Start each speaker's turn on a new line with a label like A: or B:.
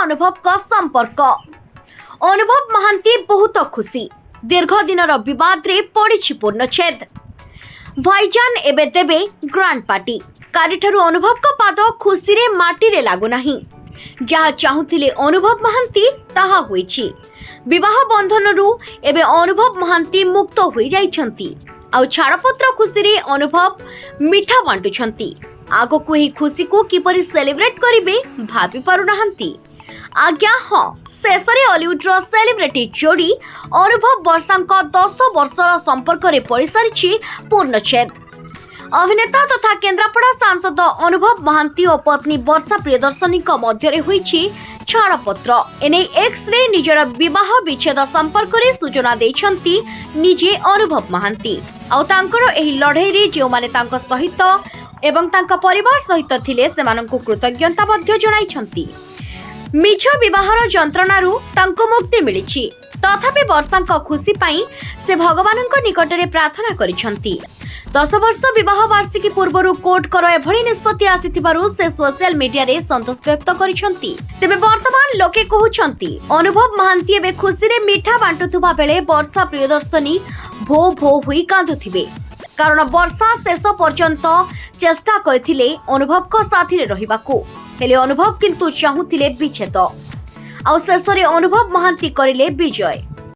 A: अनुभव संपर्क। अनुभव महांती बहुत खुशी, दीर्घ दिन विवाद रे पड़ी पूर्णछेद। भाईजान एबे देबे ग्रांड पार्टी। कालीठारु अनुभव का पाद खुशी रे माटी रे लागु नाही। जहा चाहुथिले अनुभव महांती ताहा होईछि। विवाह बंधन रु एबे अनुभव महांती मुक्त होई जाइछंती। आउ छाड़पत्र खुशी रे अनुभव मिठा बांटुछंती। आगो को ही खुशी को किपरि सेलिब्रेट करिवे भाबी पारु नाहंती। आज्ञा हाँ, शेषरे हॉलीवुडर सेलिब्रिटी जोड़ी अनुभव वर्षांक 10 वर्षर संपर्क रे पड़ी सारिछि पूर्णछेद। अभिनेता तथा केन्द्रापड़ा सांसद अनुभव महांती और पत्नी वर्षा प्रियदर्शनी मध्य होईछि छाड़पत्र। एने एक्स रे निजर विवाह विच्छेद संपर्क रे सूचना देछंती निजे अनुभव महांती। आउ तांकर एही लड़ाई रे जे माने तांका सहित एवं तांका परिवार सहित थिले सेमानंकु कृतज्ञता मध्य जणाइछंती। मिछ विवाहर जंत्रणारु तांको मुक्ति मिलिछि। तथापि वर्षांक खुशी पाई से भगवानंक निकटरे प्रार्थना करिछंती। 10 वर्ष विवाह वार्षिकी पूर्व कोर्ट कर एभली निष्पत्ति आसिथिबारु से सोशल मीडिया रे संतोष व्यक्त करिछंती। तेबे वर्तमान लोके कहउछंती अनुभव महांती एबे खुशी रे मिठा बांटुथुबा बेले वर्षा प्रियदर्शनी भो भो हुई कांदुथिबे। कारण वर्षा शेष पर्यंत चेष्टा करथिले अनुभव को साथी रे रहिबाकू, हेले अनुभव किंतु चाहुथिले विच्छेद। आउ शेषरे अनुभव महांती करिले विजय।